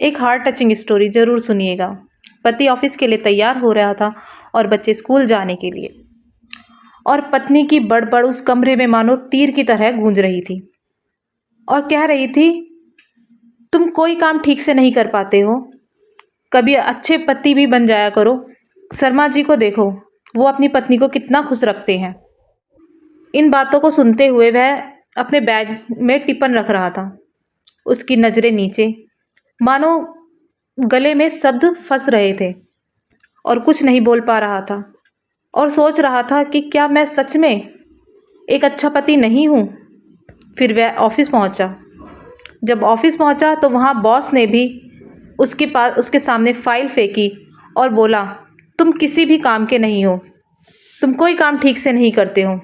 एक heart touching story ज़रूर सुनिएगा। पति ऑफिस के लिए तैयार हो रहा था और बच्चे स्कूल जाने के लिए, और पत्नी की बड़बड़ उस कमरे में मानो तीर की तरह गूंज रही थी और कह रही थी, तुम कोई काम ठीक से नहीं कर पाते हो, कभी अच्छे पति भी बन जाया करो। शर्मा जी को देखो, वो अपनी पत्नी को कितना खुश रखते हैं। इन बातों को सुनते हुए वह अपने बैग में टिफिन रख रहा था। उसकी नज़रें नीचे, मानो गले में शब्द फंस रहे थे और कुछ नहीं बोल पा रहा था, और सोच रहा था कि क्या मैं सच में एक अच्छा पति नहीं हूँ। फिर वह ऑफिस पहुँचा। जब ऑफिस पहुँचा तो वहाँ बॉस ने भी उसके सामने फाइल फेंकी और बोला, तुम किसी भी काम के नहीं हो, तुम कोई काम ठीक से नहीं करते हो।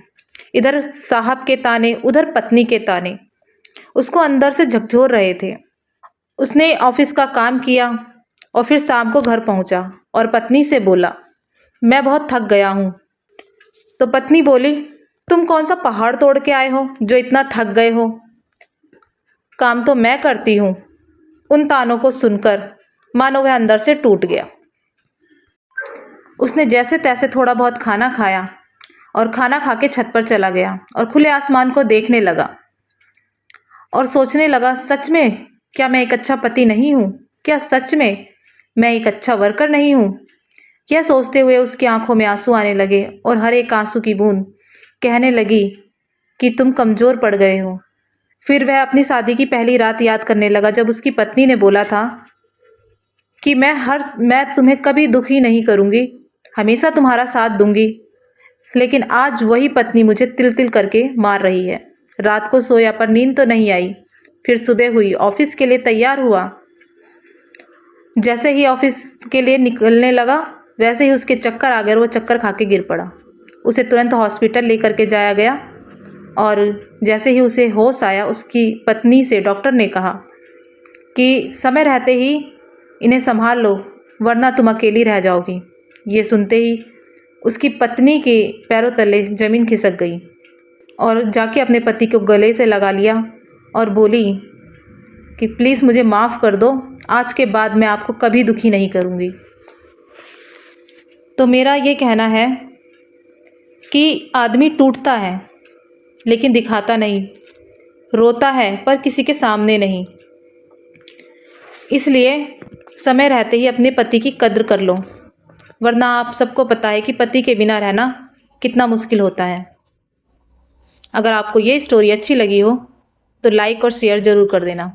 इधर साहब के ताने, उधर पत्नी के ताने उसको अंदर से झकझोर रहे थे। उसने ऑफिस का काम किया और फिर शाम को घर पहुंचा और पत्नी से बोला, मैं बहुत थक गया हूँ। तो पत्नी बोली, तुम कौन सा पहाड़ तोड़ के आए हो जो इतना थक गए हो, काम तो मैं करती हूँ। उन तानों को सुनकर मानो वह अंदर से टूट गया। उसने जैसे तैसे थोड़ा बहुत खाना खाया और खाना खा के छत पर चला गया और खुले आसमान को देखने लगा और सोचने लगा, सच में क्या मैं एक अच्छा पति नहीं हूँ? क्या सच में मैं एक अच्छा वर्कर नहीं हूँ? यह सोचते हुए उसकी आंखों में आंसू आने लगे और हर एक आंसू की बूंद कहने लगी कि तुम कमज़ोर पड़ गए हो। फिर वह अपनी शादी की पहली रात याद करने लगा जब उसकी पत्नी ने बोला था कि मैं तुम्हें कभी दुखी नहीं करूँगी, हमेशा तुम्हारा साथ दूंगी। लेकिन आज वही पत्नी मुझे तिल तिल करके मार रही है। रात को सोया पर नींद तो नहीं आई। फिर सुबह हुई, ऑफिस के लिए तैयार हुआ। जैसे ही ऑफिस के लिए निकलने लगा वैसे ही उसके चक्कर आ गए और वो चक्कर खा के गिर पड़ा। उसे तुरंत हॉस्पिटल लेकर के जाया गया और जैसे ही उसे होश आया उसकी पत्नी से डॉक्टर ने कहा कि समय रहते ही इन्हें संभाल लो वरना तुम अकेली रह जाओगी। ये सुनते ही उसकी पत्नी के पैरों तले ज़मीन खिसक गई और जाके अपने पति को गले से लगा लिया और बोली कि प्लीज़ मुझे माफ़ कर दो, आज के बाद मैं आपको कभी दुखी नहीं करूँगी। तो मेरा ये कहना है कि आदमी टूटता है लेकिन दिखाता नहीं, रोता है पर किसी के सामने नहीं। इसलिए समय रहते ही अपने पति की कद्र कर लो, वरना आप सबको पता है कि पति के बिना रहना कितना मुश्किल होता है। अगर आपको ये स्टोरी अच्छी लगी हो तो लाइक और शेयर ज़रूर कर देना।